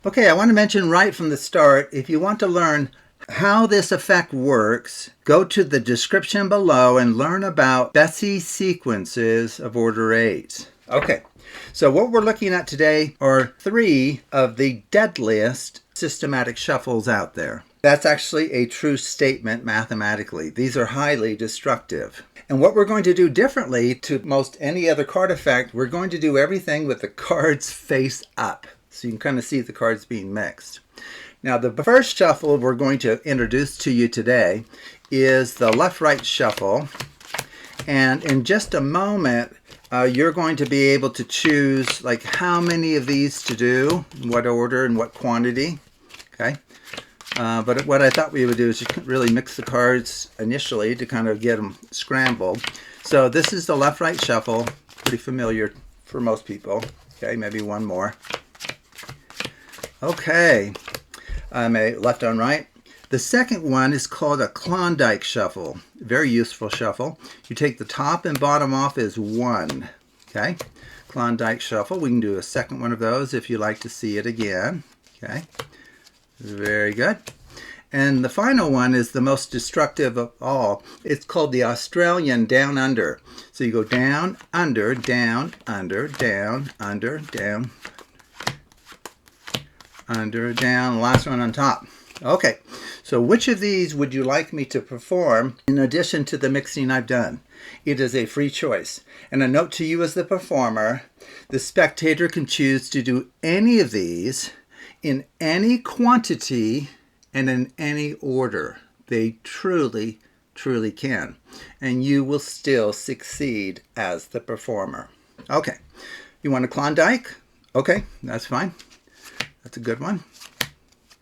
Okay, I want to mention right from the start, if you want to learn how this effect works, go to the description below and learn about Bessey sequences of order 8. Okay, so what we're looking at today are 3 of the deadliest systematic shuffles out there. That's actually a true statement mathematically. These are highly destructive. And what we're going to do differently to most any other card effect, we're going to do everything with the cards face up. So you can kind of see the cards being mixed. Now the first shuffle we're going to introduce to you today is the left-right shuffle. And in just a moment, you're going to be able to choose like how many of these to do, in what order and what quantity. Okay. But what I thought we would do is just really mix the cards initially to kind of get them scrambled. So this is the left-right shuffle, pretty familiar for most people. Okay, maybe one more. Okay, left on right. The second one is called a Klondike shuffle. Very useful shuffle. You take the top and bottom off as 1. Okay, Klondike shuffle. We can do a second one of those if you like to see it again. Okay, very good. And the final one is the most destructive of all. It's called the Australian down under. So you go down, under, down, under, down, under, down, under, down, last one on top. Okay, so which of these would you like me to perform in addition to the mixing I've done? It is a free choice. And a note to you as the performer, the spectator can choose to do any of these in any quantity and in any order. They truly, truly can. And you will still succeed as the performer. Okay, you want a Klondike? Okay, that's fine. That's a good one.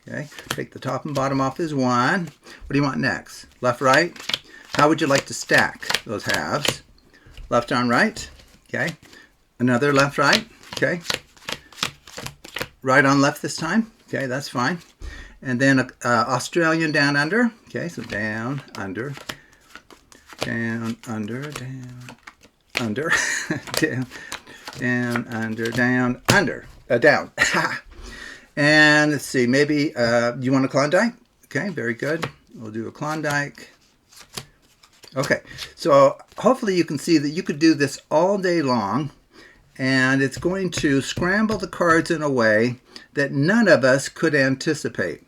Okay, take the top and bottom off as 1. What do you want next? Left, right? How would you like to stack those halves? Left on right? Okay. Another left, right? Okay. Right on left this time? Okay, that's fine. And then Australian down under. Okay, so down, under, down, under, down, under, down, down, under, down, under, down. And let's see, maybe you want a Klondike? Okay, very good. We'll do a Klondike. Okay, so hopefully you can see that you could do this all day long, and it's going to scramble the cards in a way that none of us could anticipate,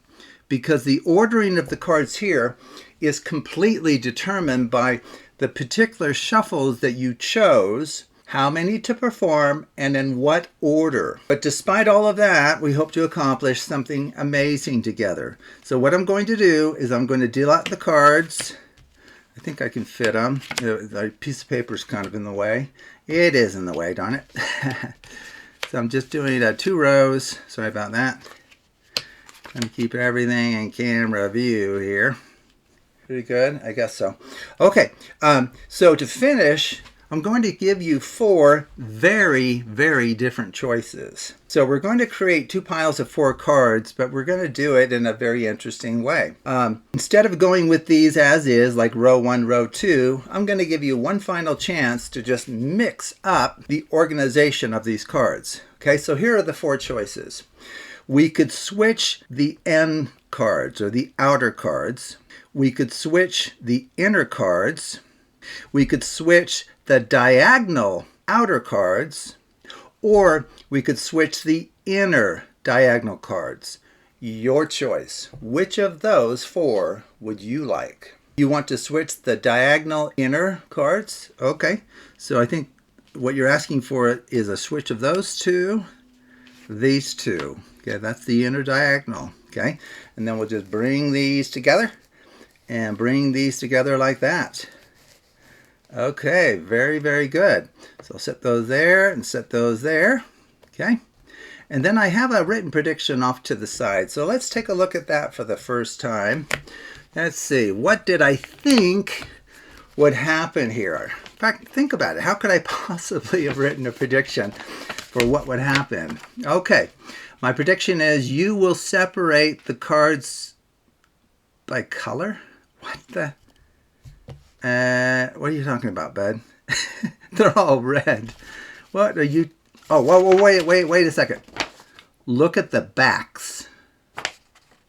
because the ordering of the cards here is completely determined by the particular shuffles that you chose, how many to perform, and in what order. But despite all of that, we hope to accomplish something amazing together. So what I'm going to do is I'm going to deal out the cards. I think I can fit them. The piece of paper is kind of in the way. It is in the way, darn it. So I'm just doing 2 rows. Sorry about that. Trying to keep everything in camera view here. Pretty good? I guess so. Okay, so to finish, I'm going to give you 4 very, very different choices. So we're going to create 2 piles of 4 cards, but we're going to do it in a very interesting way. Instead of going with these as is, like row 1, row 2, I'm going to give you one final chance to just mix up the organization of these cards. Okay, so here are the 4 choices. We could switch the end cards, or the outer cards. We could switch the inner cards. We could switch the diagonal outer cards, or we could switch the inner diagonal cards. Your choice. Which of those 4 would you like? You want to switch the diagonal inner cards? Okay, so I think what you're asking for is a switch of those 2, these 2. Okay, that's the inner diagonal. Okay, and then we'll just bring these together and bring these together like that. Okay, very, very good. So I'll set those there and set those there. Okay, and then I have a written prediction off to the side. So let's take a look at that for the first time. Let's see, what did I think would happen here? In fact, think about it. How could I possibly have written a prediction for what would happen? Okay, my prediction is you will separate the cards by color. What the? What are you talking about, bud? They're all red. What are you? Oh, whoa, wait a second. look at the backs.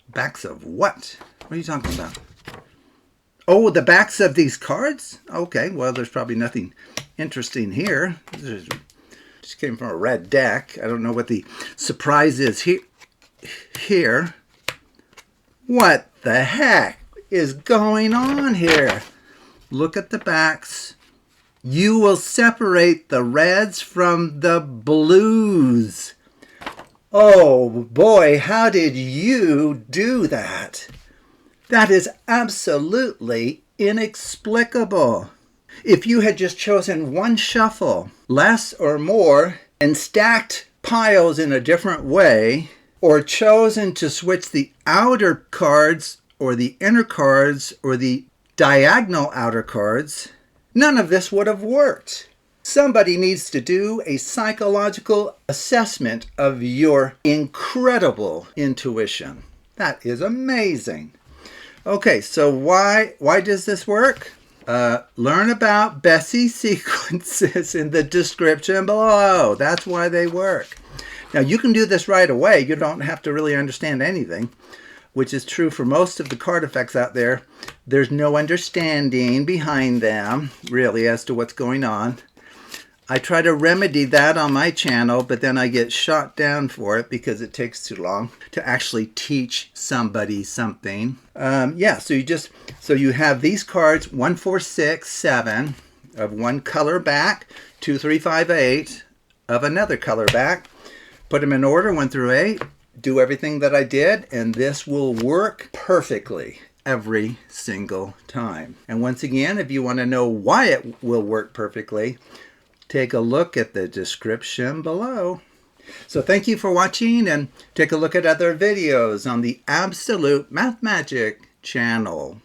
Backs of what? What are you talking about? Oh, the backs of these cards? Okay, well, there's probably nothing interesting here. This just came from a red deck. I don't know what the surprise is here. What the heck is going on here? Look at the backs. You will separate the reds from the blues. Oh boy, how did you do that? That is absolutely inexplicable. If you had just chosen one shuffle, less or more, and stacked piles in a different way, or chosen to switch the outer cards or the inner cards or the diagonal outer cards, none of this would have worked. Somebody needs to do a psychological assessment of your incredible intuition. That is amazing. Okay, so why does this work? Learn about Bessey sequences in the description below. That's why they work. Now, you can do this right away. You don't have to really understand anything, which is true for most of the card effects out there. There's no understanding behind them, really, as to what's going on. I try to remedy that on my channel, but then I get shot down for it because it takes too long to actually teach somebody something. Yeah, so you have these cards, 1, 4, 6, 7 of one color back, 2, 3, 5, 8 of another color back. Put them in order, 1 through 8. Do everything that I did, and this will work perfectly every single time. And once again, if you want to know why it will work perfectly, take a look at the description below. So thank you for watching, and take a look at other videos on the Absolute Math Magic channel.